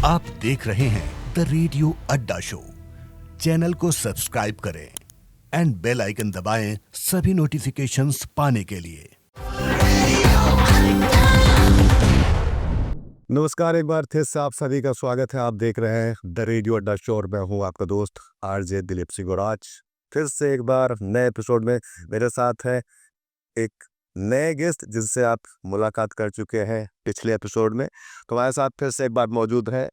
आप देख रहे हैं द रेडियो अड्डा शो। चैनल को सब्सक्राइब करें एंड बेल आइकन दबाएं सभी नोटिफिकेशंस पाने के लिए। नमस्कार, एक बार फिर से आप सभी का स्वागत है। आप देख रहे हैं द रेडियो अड्डा शो और मैं हूं आपका दोस्त आरजे दिलीप सिंह और आज फिर से एक बार नए एपिसोड में मेरे साथ है एक नए गेस्ट जिनसे आप मुलाकात कर चुके हैं पिछले एपिसोड में। तो हमारे साथ फिर से एक बार मौजूद है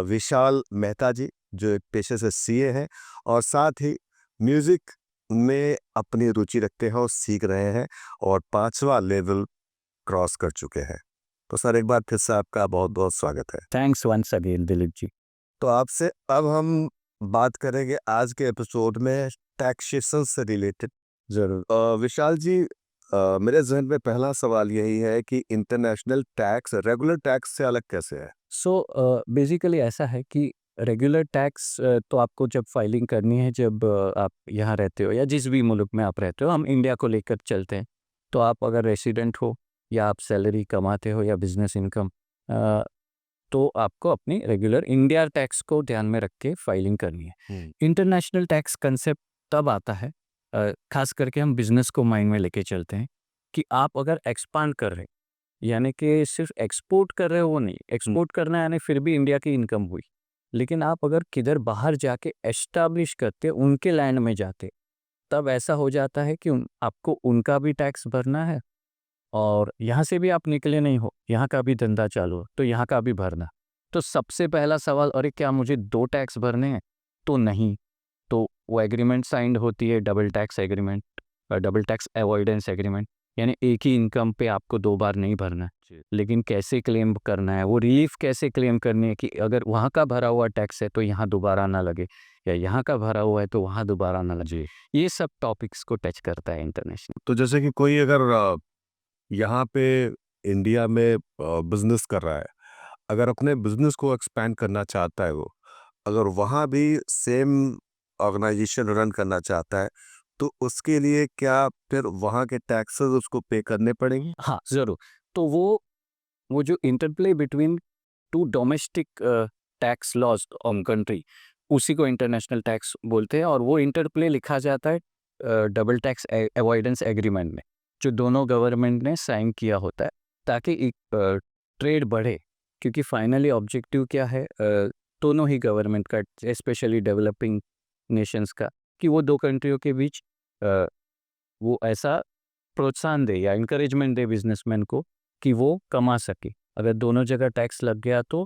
विशाल मेहता जी, जो एक पेशे से सीए हैं और साथ ही म्यूजिक में अपनी रुचि रखते हैं और सीख रहे हैं और 5वां लेवल क्रॉस कर चुके हैं। तो सर, एक बार फिर से आपका बहुत बहुत स्वागत है। Thanks once again Dilip ji. तो आपसे अब हम बात करेंगे आज के एपिसोड में टैक्सेशन से रिलेटेड। जरूर। विशाल जी, मेरे जहन में पहला सवाल यही है कि इंटरनेशनल टैक्स रेगुलर टैक्स से अलग कैसे है? सो बेसिकली ऐसा है कि रेगुलर टैक्स तो आपको जब फाइलिंग करनी है, जब आप यहाँ रहते हो या जिस भी मुल्क में आप रहते हो, हम इंडिया को लेकर चलते हैं। तो आप अगर रेसिडेंट हो या आप सैलरी कमाते हो या बिजनेस इनकम, तो आपको अपनी रेगुलर इंडिया टैक्स को ध्यान में रख के फाइलिंग करनी है। इंटरनेशनल टैक्स कंसेप्ट तब आता है, खास करके हम बिजनेस को माइंड में लेके चलते हैं कि आप अगर एक्सपांड कर रहे हैं, यानी कि सिर्फ एक्सपोर्ट कर रहे हो वो नहीं, एक्सपोर्ट करना यानी फिर भी इंडिया की इनकम हुई, लेकिन आप अगर किधर बाहर जाके एस्टाब्लिश करते, उनके लैंड में जाते, तब ऐसा हो जाता है कि आपको उनका भी टैक्स भरना है और यहाँ से भी आप निकले नहीं हो, यहाँ का भी धंधा चालू हो तो यहाँ का भी भरना। तो सबसे पहला सवाल, अरे क्या मुझे 2 टैक्स भरने हैं? तो नहीं। तो वो एग्रीमेंट साइंड होती है, double tax agreement, double tax avoidance agreement, यानी एक ही इनकम पे आपको 2 बार नहीं भरना है। लेकिन कैसे क्लेम करना है, वो रिलीफ कैसे क्लेम करनी है कि अगर वहाँ का भरा हुआ टैक्स है तो यहाँ दोबारा ना लगे, या यहाँ का भरा हुआ है तो वहाँ दोबारा ना लगे। ये सब टॉपिक्स को टच करता है इंटरनेशनल। तो जैसे कि कोई अगर यहाँ पे इंडिया में बिजनेस कर रहा है, अगर अपने बिजनेस को एक्सपैंड करना चाहता है, वो अगर वहाँ भी सेम ऑर्गेनाइजेशन रन करना चाहता है, तो उसके लिए क्या फिर वहाँ के टैक्सेस उसको पे करने पड़ेंगे? हाँ, ज़रूर। तो वो जो interplay between 2 domestic tax laws on country, उसी को इंटरनेशनल टैक्स बोलते हैं और वो इंटरप्ले लिखा जाता है डबल टैक्स अवॉइडेंस एग्रीमेंट में, जो दोनों गवर्नमेंट ने साइन किया होता है ताकि एक ट्रेड बढ़े। क्योंकि फाइनली ऑब्जेक्टिव क्या है दोनों ही गवर्नमेंट का, स्पेशली डेवलपिंग नेशंस का, कि वो 2 कंट्रियों के बीच वो ऐसा प्रोत्साहन दे या इंकरेजमेंट दे बिजनेसमैन को कि वो कमा सके। अगर दोनों जगह टैक्स लग गया तो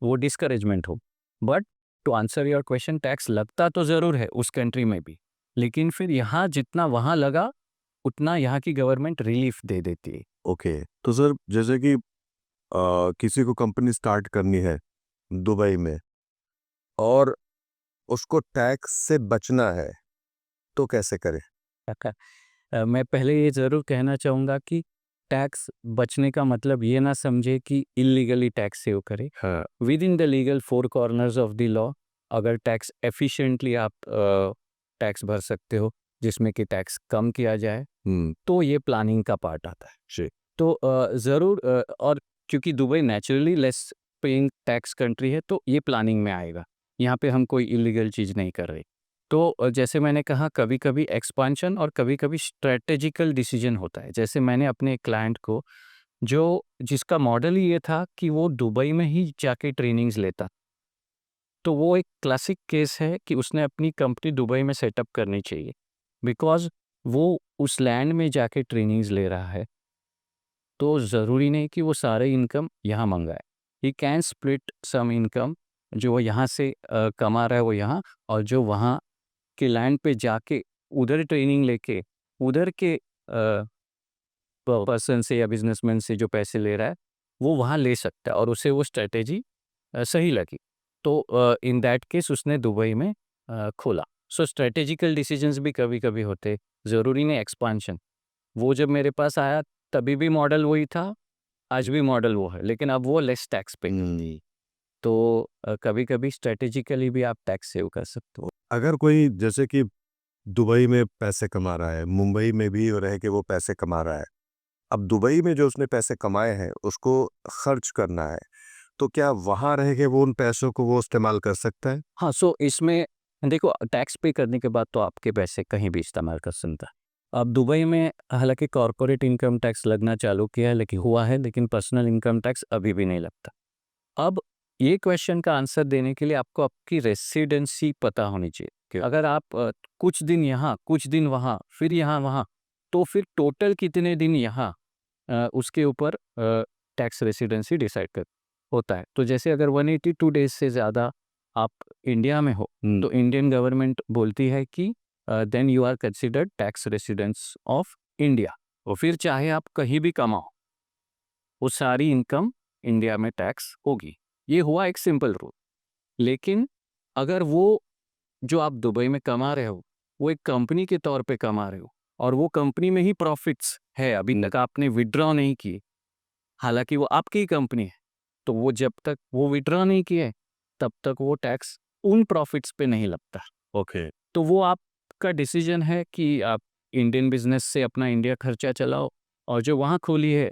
वो डिस्करेजमेंट हो। But to answer your question, tax लगता तो ज़रूर है उस कंट्री में भी, लेकिन फिर यहाँ जितना वहाँ लगा उतना यहाँ की गवर्नमेंट रिलीफ दे देती है। ओके, तो सर जैसे कि किसी को कंपनी स्टार्ट करनी है दुबई में और उसको टैक्स से बचना है, तो कैसे करे? मैं पहले ये ज़रूर कहना चाहूँगा कि टैक्स बचने का मतलब ये ना समझे कि इलीगली टैक्स सेव करे। हाँ। With in the legal 4 corners of the law, अगर टैक्स एफिशिएंटली आप टैक्स भर सकते हो जिसमें कि टैक्स कम किया जाए, तो ये प्लानिंग का पार्ट आता है। जी। तो ज़रूर और क्योंकि Dubai naturally less paying tax country है, तो ये प्लानिंग में आएगा। यहाँ पे हम कोई इलीगल चीज़ नहीं कर रहे। तो जैसे मैंने कहा, कभी-कभी एक्सपांशन और कभी-कभी स्ट्रैटेजिकल डिसीजन होता है। जैसे मैंने अपने क्लाइंट को, जो जिसका मॉडल ही ये था कि वो दुबई में ही जाके ट्रेनिंग्स लेता, तो वो एक क्लासिक केस है कि उसने अपनी कंपनी दुबई में सेटअप करनी चाहिए, बिकॉज़ वो उस लैंड में जाके ट्रेनिंग्स ले रहा है। तो ज़रूरी नहीं कि वो सारे इनकम यहाँ मंगाए। He can split some income, जो वो यहाँ से कमा रहा है वो यहाँ, और जो वहाँ के लैंड पे जाके उधर ट्रेनिंग लेके उधर के पर्सन से या बिजनेसमैन से जो पैसे ले रहा है वो वहाँ ले सकता है और उसे वो स्ट्रेटेजी सही लगी। तो इन दैट केस उसने दुबई में खोला। सो स्ट्रेटेजिकल डिसीजंस भी कभी-कभी होते, ज़रूरी नहीं एक्सपांशन। वो जब मेरे पास आया तभी भी मॉडल वही था, आज भी मॉडल वो है, लेकिन अब वो लेस टैक्स पे करती है। तो कभी-कभी स्ट्रेटेजिकली भी आप टैक्स सेव कर सकते हो। अगर कोई जैसे कि दुबई में पैसे कमा रहा है, मुंबई में भी रह के वो पैसे कमा रहा है, अब दुबई में जो उसने पैसे कमाए हैं उसको खर्च करना है, तो क्या वहाँ रह के वो उन पैसों को वो इस्तेमाल कर सकता है? हाँ, सो इसमें देखो टैक्स पे करने के बाद तो आपके पैसे कहीं भी इस्तेमाल कर सकता है। अब दुबई में हालाँकि कॉर्पोरेट इनकम टैक्स लगना चालू किया है लेकिन पर्सनल इनकम टैक्स अभी भी नहीं लगता। अब ये क्वेश्चन का आंसर देने के लिए आपको आपकी रेसिडेंसी पता होनी चाहिए कि अगर आप कुछ दिन यहाँ, कुछ दिन वहाँ, फिर यहाँ-वहाँ, तो फिर टोटल कितने दिन यहाँ उसके ऊपर टैक्स रेसिडेंसी डिसाइड कर होता है। तो जैसे अगर 182 डेज़ से ज़्यादा आप इंडिया में हो, तो इंडियन गवर्नमेंट बोलती है कि then you are considered tax residents of India. और फिर चाहे आप कहीं भी कमाओ, वो सारी इनकम इंडिया में टैक्स होगी। ये हुआ एक सिंपल रूल। लेकिन अगर वो जो आप दुबई में कमा रहे हो, वो एक कंपनी के तौर पे कमा रहे हो और वो कंपनी में ही प्रॉफिट्स है, अभी तक आपने विथड्रॉ नहीं किए, हालांकि वो आपकी ही कंपनी है, तो वो जब तक वो विथड्रॉ नहीं किए, तब तक वो टैक्स उन प्रॉफिट्स पे नहीं लगता। ओके। तो वो आपका डिसीजन है कि आप इंडियन बिजनेस से अपना इंडिया खर्चा चलाओ और जो वहाँ खोली है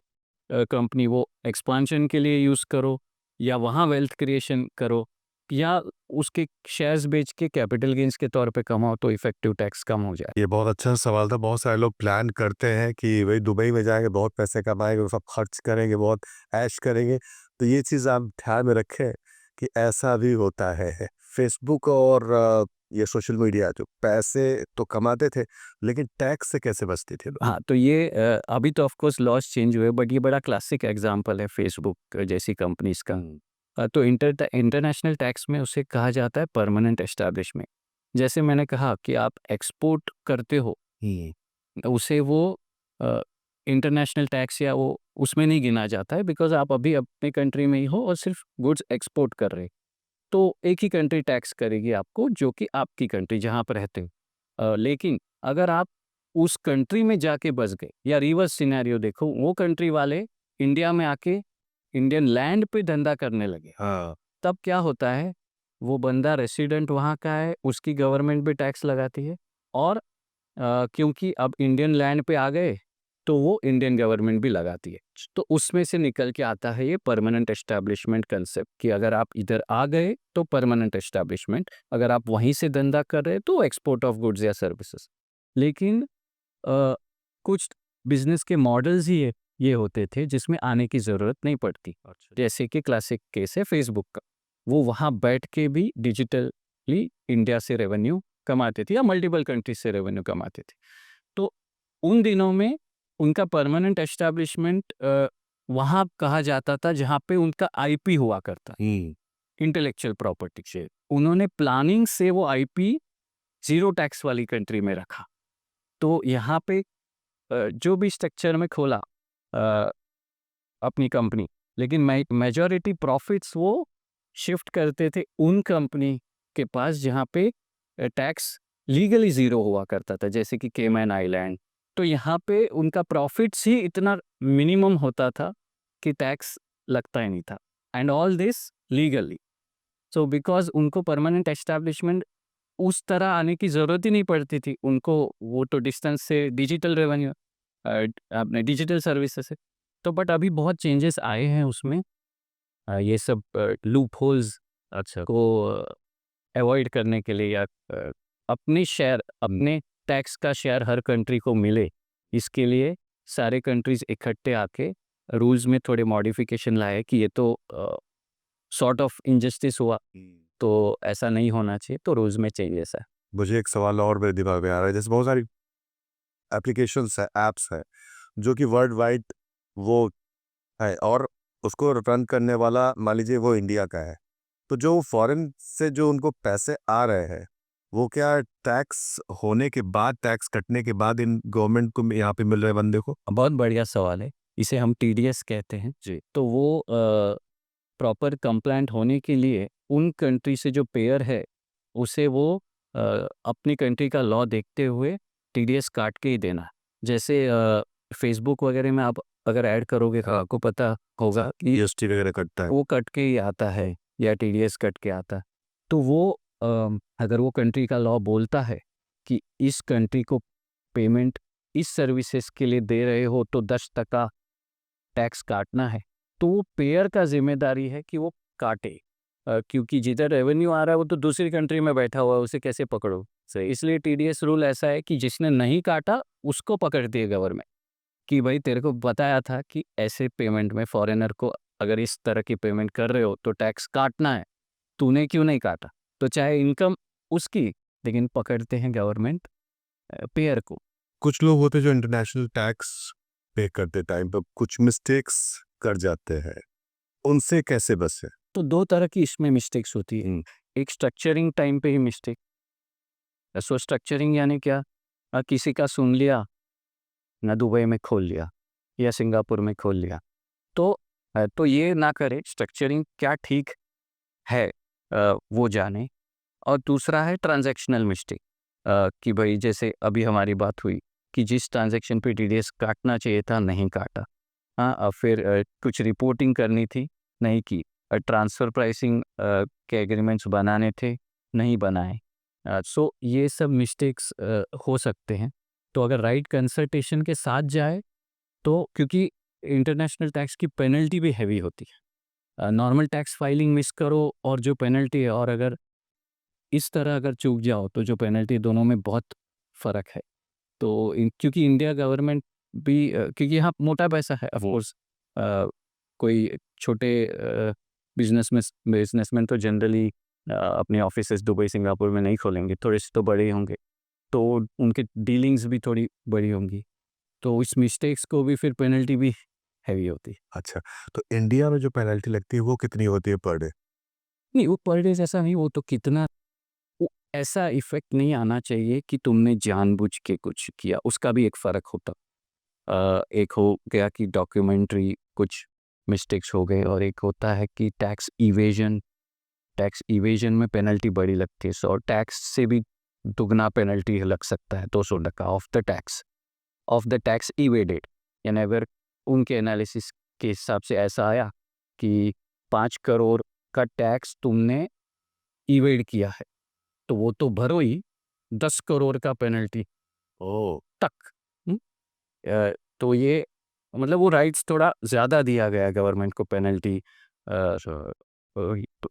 कंपनी वो एक्सपांशन के लिए यूज़ करो या वहाँ वेल्थ क्रिएशन करो या उसके शेयर्स बेच के कैपिटल गेन्स के तौर पे कमाओ तो इफेक्टिव टैक्स कम हो जाए। ये बहुत अच्छा सवाल था। बहुत सारे लोग प्लान करते हैं कि भाई दुबई में जाएँगे, बहुत पैसे कमाएँगे, वो सब खर्च करेंगे, बहुत ऐश करेंगे। तो ये चीज़ आप ध्यान में रखें कि ऐसा भी होता है। फ़ेसबुक और ये सोशल मीडिया जो पैसे तो कमाते थे, लेकिन टैक्स से कैसे बचते थे लोग? हाँ, तो ये अभी तो ऑफ कोर्स लॉज चेंज हुए बट ये बड़ा क्लासिक एग्जांपल है फेसबुक जैसी कंपनीज का। तो इंटरनेशनल टैक्स में उसे कहा जाता है परमानेंट एस्टैब्लिशमेंट। जैसे मैंने कहा कि आप एक्सपोर्ट करते हो, उसे वो इंटरनेशनल टैक्स या वो उसमें नहीं गिना जाता है बिकॉज आप अभी अपने कंट्री में ही हो और सिर्फ गुड्स एक्सपोर्ट कर रहे हो। तो एक ही कंट्री टैक्स करेगी आपको जो कि आपकी कंट्री जहाँ पर रहते हो। लेकिन अगर आप उस कंट्री में जाके बस गए या रिवर्स सिनेरियो देखो, वो कंट्री वाले इंडिया में आके इंडियन लैंड पे धंधा करने लगे, हाँ। तब क्या होता है, वो बंदा रेसिडेंट वहाँ का है, उसकी गवर्नमेंट भी टैक्स लगाती है और क्योंकि अब इंडियन लैंड पे आ गए, तो वो इंडियन गवर्नमेंट भी लगाती है। तो उसमें से निकल के आता है ये परमानेंट एस्टैब्लिशमेंट कंसेप्ट कि अगर आप इधर आ गए तो परमानेंट एस्टैब्लिशमेंट, अगर आप वहीं से धंधा कर रहे हैं तो एक्सपोर्ट ऑफ गुड्स या सर्विसेज। लेकिन कुछ बिजनेस के मॉडल्स ही ये होते थे जिसमें आने की ज़रूरत नहीं पड़ती। जैसे कि क्लासिक केस है फेसबुक का, वो वहाँ बैठ के भी डिजिटली इंडिया से रेवेन्यू कमाते थे या मल्टीपल कंट्रीज से रेवेन्यू कमाते थे। तो उन दिनों में उनका परमानेंट एस्टैब्लिशमेंट वहाँ कहा जाता था जहाँ पे उनका आईपी हुआ करता, इंटेलेक्चुअल प्रॉपर्टी से। उन्होंने प्लानिंग से वो आईपी जीरो टैक्स वाली कंट्री में रखा। तो यहाँ पे जो भी स्ट्रक्चर में खोला अपनी कंपनी, लेकिन मेजॉरिटी प्रॉफिट्स वो शिफ्ट करते थे उन कंपनी के पास जहाँ पे टैक्स लीगली ज़ीरो हुआ करता था, जैसे कि केमैन आइलैंड। तो यहाँ पे उनका प्रॉफिट्स ही इतना मिनिमम होता था कि टैक्स लगता ही नहीं था, and all this legally. So because उनको परमानेंट एस्टैब्लिशमेंट उस तरह आने की ज़रूरत ही नहीं पड़ती थी, उनको वो तो डिस्टेंस से डिजिटल रेवेन्यू अपने डिजिटल सर्विसेज है। तो बट अभी बहुत चेंजेस आए हैं उसमें, ये सब लूप होल्स को अवॉइड करने के लिए या अपने शेयर अपने टैक्स का शेयर हर कंट्री को मिले, इसके लिए सारे कंट्रीज इकट्ठे आके रूल्स में थोड़े मॉडिफिकेशन लाए कि ये तो सॉर्ट ऑफ इनजस्टिस हुआ, तो ऐसा नहीं होना चाहिए, तो रूल्स में चेंजेस है। मुझे एक सवाल और मेरे दिमाग में आ रहा है। जैसे बहुत सारी एप्लीकेशंस है, ऐप्स है, जो कि वर्ल्ड वाइड वो है और उसको रन करने वाला मान लीजिए वो इंडिया का है। तो जो फॉरेन से जो उनको पैसे आ रहे हैं, वो क्या टैक्स होने के बाद, टैक्स कटने के बाद इन गवर्नमेंट को यहाँ पे मिल रहे बंदे को? बहुत बढ़िया सवाल है, इसे हम टीडीएस कहते हैं जी। तो वो प्रॉपर कंप्लायंट होने के लिए उन कंट्री से जो पेयर है उसे वो अपनी कंट्री का लॉ देखते हुए टीडीएस काट के ही देना है। जैसे फेसबुक वगैरह में आप अगर ऐड करोगे तो आपको पता होगा कि जीएसटी वगैरह कटता है। वो कट के ही आता है या टीडीएस कट के आता है। तो वो अगर वो कंट्री का लॉ बोलता है कि इस कंट्री को पेमेंट इस सर्विसेज के लिए दे रहे हो तो 10% टैक्स काटना है, तो वो पेयर का ज़िम्मेदारी है कि वो काटे। क्योंकि जिधर रेवेन्यू आ रहा है वो तो दूसरी कंट्री में बैठा हुआ है, उसे कैसे पकड़ो? सही, इसलिए टीडीएस रूल ऐसा है कि जिसने नहीं काटा उसको पकड़ती है गवर्नमेंट, कि भाई तेरे को बताया था कि ऐसे पेमेंट में फॉरेनर को अगर इस तरह की पेमेंट कर रहे हो तो टैक्स काटना है, तूने क्यों नहीं काटा? तो चाहे इनकम उसकी, लेकिन पकड़ते हैं गवर्नमेंट पेयर को। कुछ लोग होते हैं जो इंटरनेशनल टैक्स पे करते टाइम पर कुछ मिस्टेक्स कर जाते हैं, उनसे कैसे बचे? तो 2 तरह की इसमें मिस्टेक्स होती है। एक स्ट्रक्चरिंग टाइम पे ही मिस्टेक। सो स्ट्रक्चरिंग यानी क्या? किसी का सुन लिया, ना दुबई में खोल लिया या सिंगापुर में खोल लिया। तो ये ना करें, स्ट्रक्चरिंग क्या ठीक है वो जाने। और दूसरा है ट्रांजैक्शनल मिस्टेक, कि भाई जैसे अभी हमारी बात हुई कि जिस ट्रांजैक्शन पे टीडीएस काटना चाहिए था नहीं काटा। हाँ, फिर कुछ रिपोर्टिंग करनी थी, नहीं की। ट्रांसफ़र प्राइसिंग के एग्रीमेंट्स बनाने थे, नहीं बनाए। सो ये सब मिस्टेक्स हो सकते हैं। तो अगर राइट कंसल्टेशन के साथ जाए तो, क्योंकि इंटरनेशनल टैक्स की पेनल्टी भी हैवी होती है। नॉर्मल टैक्स फाइलिंग मिस करो और जो पेनल्टी है, और अगर इस तरह अगर चूक जाओ तो जो पेनल्टी, दोनों में बहुत फ़र्क है। तो क्योंकि इंडिया गवर्नमेंट भी क्योंकि यहाँ मोटा पैसा है ऑफ कोर्स। कोई छोटे बिजनेसमैन तो जनरली अपने ऑफिसेज दुबई सिंगापुर में नहीं खोलेंगे, थोड़े से तो बड़े ही होंगे, तो उनके डीलिंग्स भी थोड़ी बड़ी होंगी, तो इस मिस्टेक्स को भी फिर पेनल्टी भी हैवी होती है। अच्छा, तो इंडिया में जो पेनल्टी लगती है वो कितनी होती है पर डे? नहीं, वो पर डे जैसा नहीं, वो तो कितना, वो ऐसा इफेक्ट नहीं आना चाहिए कि तुमने जानबूझ के कुछ किया, उसका भी एक फ़र्क होता। एक हो गया कि डॉक्यूमेंट्री कुछ मिस्टेक्स हो गए, और एक होता है कि टैक्स इवेजन में पेनल्टी बड़ी लगती है। सो टैक्स से भी दुगना पेनल्टी लग सकता है, 200 टका ऑफ द टैक्स इवेडेड। यानी अगर उनके एनालिसिस के हिसाब से ऐसा आया कि 5 करोड़ का टैक्स तुमने इवेड किया है, तो वो तो भरो ही, 10 करोड़ का पेनल्टी ओह! तक। तो ये मतलब वो राइट्स थोड़ा ज़्यादा दिया गया है गवर्नमेंट को पेनल्टी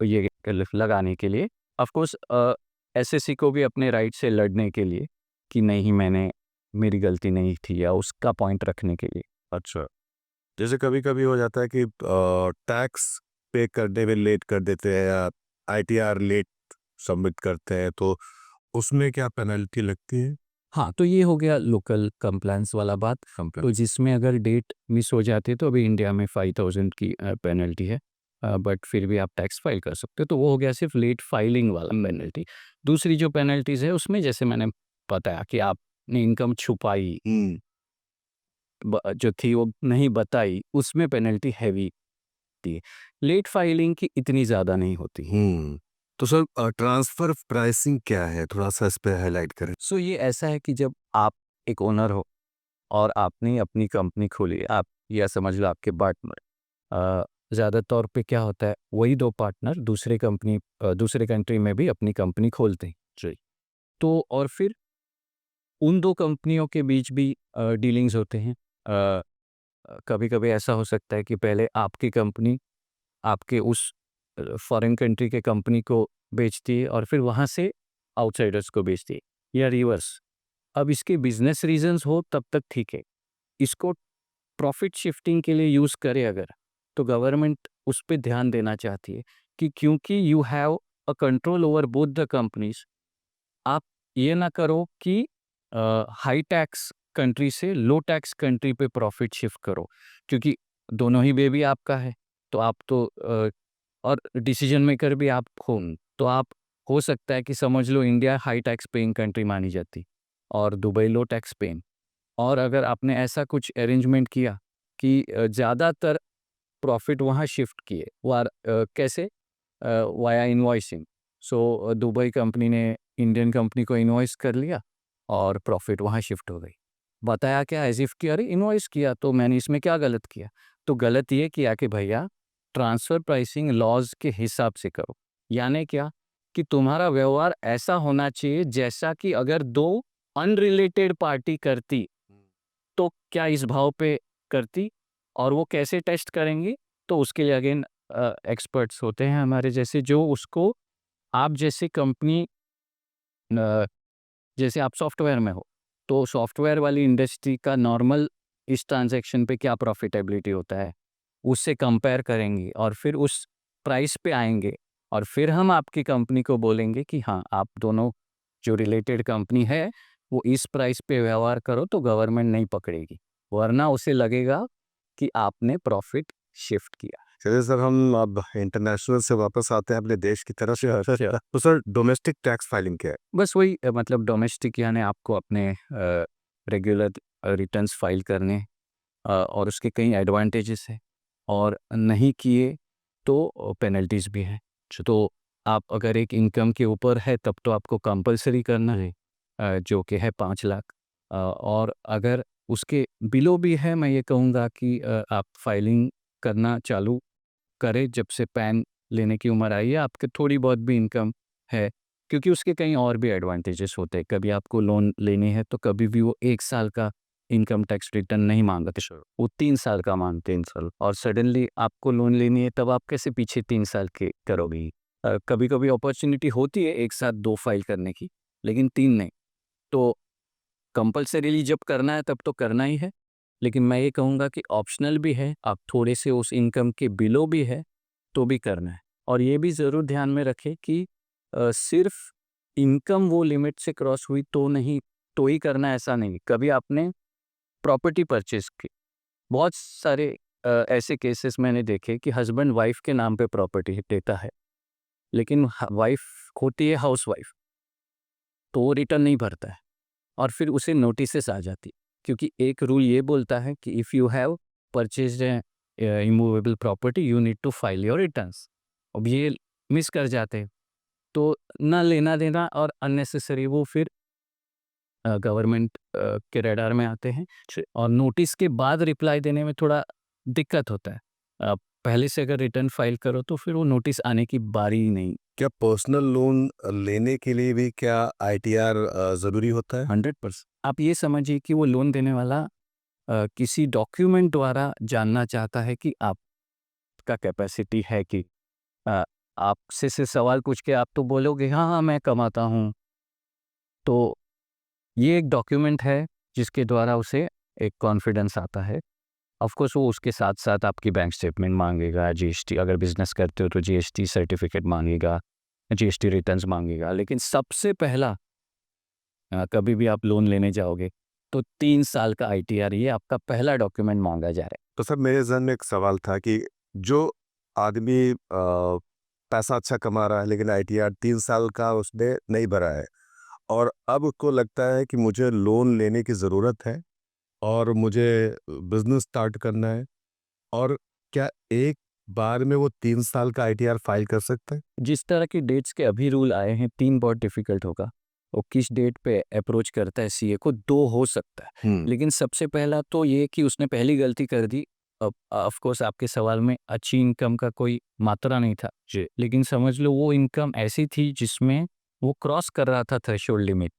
ये लगाने के लिए। ऑफ कोर्स एसएससी को भी अपने राइट से लड़ने के लिए, कि नहीं मेरी गलती नहीं थी, या उसका पॉइंट रखने के लिए। अच्छा, जैसे कभी-कभी हो जाता है कि टैक्स पे करने में लेट कर देते हैं या आईटीआर लेट सबमिट करते हैं, तो उसमें क्या पेनल्टी लगती है? हाँ, तो ये हो गया लोकल कंप्लायंस वाला बात। तो जिसमें अगर डेट मिस हो जाती है तो अभी इंडिया में 5000 की पेनल्टी है। बट फिर भी आप टैक्स फाइल कर सकते हो, तो वो हो गया सिर्फ लेट फाइलिंग वाला पेनल्टी। दूसरी जो पेनल्टीज़ है उसमें जैसे मैंने बताया कि आपने इनकम छुपाई, जो थी वो नहीं बताई, उसमें पेनल्टी हैवी थी। लेट फाइलिंग की इतनी ज़्यादा नहीं होती। तो सर ट्रांसफर प्राइसिंग क्या है? थोड़ा-सा इस पे हाइलाइट करें। सो ये ऐसा है कि जब आप एक ओनर हो और आपने अपनी कंपनी खोली, आप या समझ लो आपके पार्टनर, ज़्यादा तौर पे क्या होता है, वही 2 पार्टनर दूसरे कंट्री में भी अपनी कंपनी खोलते हैं। जी। तो और फिर उन 2 कंपनियों के बीच भी डीलिंग्स होते हैं। कभी-कभी ऐसा हो सकता है कि पहले आपकी कंपनी आपके उस फॉरेन कंट्री के कंपनी को बेचती है और फिर वहाँ से आउटसाइडर्स को बेचती है, या रिवर्स। अब इसके बिजनेस रीजंस हो तब तक ठीक है। इसको प्रॉफिट शिफ्टिंग के लिए यूज़ करे अगर, तो गवर्नमेंट उस पे ध्यान देना चाहती है कि क्योंकि you have a control over both the companies, आप ये ना करो कि हाई टैक्स कंट्री से लो टैक्स कंट्री पे प्रॉफिट शिफ्ट करो, क्योंकि दोनों ही बेबी आपका है। तो आप तो और डिसीजन मेकर भी आप हो, तो आप हो सकता है कि समझ लो India high tax paying country मानी जाती और दुबई लो टैक्स पेइंग। और अगर आपने ऐसा कुछ अरेंजमेंट किया कि ज़्यादातर प्रॉफिट वहाँ शिफ्ट किए, कैसे? Via invoicing. So Dubai company ने इंडियन कंपनी को इनवॉइस कर लिया और प्रॉफिट वहाँ शिफ्ट हो गई। बताया क्या, एज़ इफ़ कि अरे इनवॉइस किया तो मैंने इसमें क्या गलत किया? तो गलत ये किया कि भैया ट्रांसफ़र प्राइसिंग लॉज़ के हिसाब से करो। यानी क्या? कि तुम्हारा व्यवहार ऐसा होना चाहिए जैसा कि अगर 2 अनरिलेटेड पार्टी करती, तो क्या इस भाव पे करती? और वो कैसे टेस्ट करेंगे? तो उसके लिए अगेन एक्सपर्ट्स होते हैं हमारे जैसे, जो उसको आप जैसे कंपनी जैसे आप सॉफ्टवेयर में हो, तो सॉफ्टवेयर वाली इंडस्ट्री का नॉर्मल इस ट्रांजैक्शन पे क्या प्रॉफिटेबिलिटी होता है, उससे कंपेयर करेंगे और फिर उस प्राइस पे आएँगे और फिर हम आपकी कंपनी को बोलेंगे कि हाँ, आप दोनों जो रिलेटेड कंपनी है, वो इस प्राइस पे व्यवहार करो तो गवर्नमेंट नहीं पकड़ेगी, वरना उसे लगेगा कि आपने प्रॉफिट शिफ्ट किया। चलिए सर, हम अब इंटरनेशनल से वापस आते हैं अपने देश की तरफ। Sure. तो सर, डोमेस्टिक टैक्स फाइलिंग क्या है? बस वही मतलब डोमेस्टिक यानी आपको अपने रेगुलर रिटर्न्स फाइल करने और उसके कई एडवांटेजेस हैं और नहीं किए तो पेनल्टीज़ भी हैं। तो आप अगर एक इनकम के ऊपर है तब तो आपको कंपल्सरी करना है, जो कि है 5 लाख, और अगर उसके बिलो भी है, मैं ये कहूँगा कि आप फाइलिंग करना चालू करें जब से पैन लेने की उम्र आई है, आपके थोड़ी बहुत भी इनकम है, क्योंकि उसके कहीं और भी एडवांटेजेस होते हैं। कभी आपको लोन लेनी है तो कभी भी वो 1 साल का इनकम टैक्स रिटर्न नहीं मांगते, वो 3 साल का मांगते हैं। 3 साल, और सडनली आपको लोन लेनी है तब आप कैसे पीछे 3 साल के करोगे? कभी कभी अपॉर्चुनिटी होती है एक साथ 2 फाइल करने की, लेकिन 3 नहीं। तो कंपल्सरीली जब करना है तब तो करना ही है, लेकिन मैं ये कहूँगा कि ऑप्शनल भी है, आप थोड़े से उस इनकम के बिलो भी है तो भी करना है। और ये भी ज़रूर ध्यान में रखें कि सिर्फ इनकम वो लिमिट से क्रॉस हुई तो नहीं, तो ही करना, ऐसा नहीं। कभी आपने प्रॉपर्टी परचेज की, बहुत सारे ऐसे केसेस मैंने देखे कि हस्बैंड वाइफ के नाम पे प्रॉपर्टी देता है, लेकिन वाइफ होती है हाउस वाइफ, तो वो रिटर्न नहीं भरता है और फिर उसे नोटिसेस आ जाती, क्योंकि एक रूल ये बोलता है कि if you have purchased immovable property you need to file your returns. अब ये मिस कर जाते हैं, तो ना लेना देना और अननेसेसरी वो फिर गवर्नमेंट के रडार में आते हैं और नोटिस के बाद रिप्लाई देने में थोड़ा दिक्कत होता है। पहले से अगर रिटर्न फाइल करो तो फिर वो नोटिस आने की बारी ही नहीं। क्या पर्सनल लोन लेने के लिए भी क्या आईटीआर ज़रूरी होता है? 100%। आप ये समझिए कि वो लोन देने वाला किसी डॉक्यूमेंट द्वारा जानना चाहता है कि आपका कैपेसिटी है कि आपसे से सवाल पूछ के आप तो बोलोगे हाँ हाँ मैं कमाता हूँ, तो ये एक डॉक्यूमेंट है जिसके द्वारा उसे एक कॉन्फिडेंस आता है। ऑफ कोर्स वो उसके साथ साथ आपकी बैंक स्टेटमेंट मांगेगा, जीएसटी, अगर बिजनेस करते हो तो जीएसटी सर्टिफिकेट मांगेगा, जीएसटी रिटर्न्स मांगेगा, लेकिन सबसे पहला कभी भी आप लोन लेने जाओगे तो 3 साल का आईटीआर, ये आपका पहला डॉक्यूमेंट मांगा जा रहा है। तो सर, मेरे ज़हन में एक सवाल था कि जो आदमी पैसा अच्छा कमा रहा है लेकिन आईटीआर 3 साल का उसने नहीं भरा है और अब उसको लगता है कि मुझे लोन लेने की ज़रूरत है और मुझे बिज़नेस स्टार्ट करना है, और क्या एक बार में वो 3 साल का आईटीआर फाइल कर सकता है? जिस तरह की डेट्स के अभी रूल आए हैं, 3 बहुत डिफिकल्ट होगा। वो किस डेट पे अप्रोच करता है सीए को, 2 हो सकता है। लेकिन सबसे पहला तो ये कि उसने पहली गलती कर दी। अब ऑफ कोर्स आपके सवाल में अच्छी इनकम का कोई मात्रा नहीं था, लेकिन समझ लो वो इनकम ऐसी थी जिसमें वो क्रॉस कर रहा था थ्रेशोल्ड लिमिट,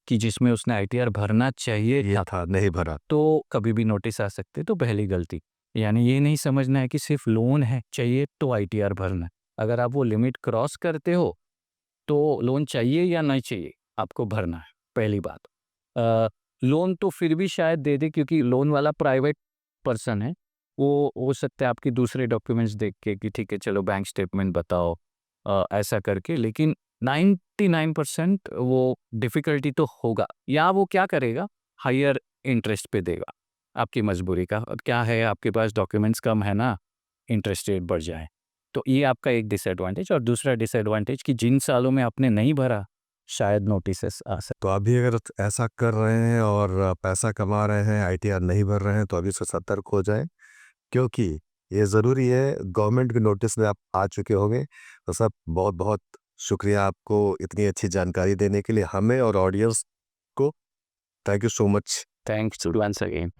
कि जिसमें उसने आईटीआर भरना चाहिए ये था, नहीं भरा। तो कभी भी नोटिस आ सकते। तो पहली गलती, यानी ये नहीं समझना है कि सिर्फ लोन है चाहिए तो आईटीआर भरना है। अगर आप वो लिमिट क्रॉस करते हो तो लोन चाहिए या नहीं चाहिए आपको भरना है, पहली बात। लोन तो फिर भी शायद दे दे, क्योंकि लोन वाला प्राइवेट पर्सन है, वो हो सकता है आपकी दूसरे डॉक्यूमेंट्स देख के कि ठीक है चलो बैंक स्टेटमेंट बताओ, ऐसा करके। लेकिन 99% वो डिफ़िकल्टी तो होगा, या वो क्या करेगा, हायर इंटरेस्ट पे देगा आपकी मजबूरी का। और क्या है, आपके पास डॉक्यूमेंट्स कम है ना, इंटरेस्ट रेट बढ़ जाए। तो ये आपका एक डिसएडवांटेज। और दूसरा डिसएडवांटेज कि जिन सालों में आपने नहीं भरा शायद नोटिसेस आ सकते। तो अभी अगर ऐसा कर रहे हैं और पैसा कमा रहे हैं, आईटीआर नहीं भर रहे हैं, तो अभी से सतर्क हो जाएं, क्योंकि ये ज़रूरी है। गवर्नमेंट के नोटिस में आप आ चुके होंगे। तो सब बहुत बहुत शुक्रिया आपको इतनी अच्छी जानकारी देने के लिए, हमें और ऑडियंस को। Thank you so much. Thanks once again.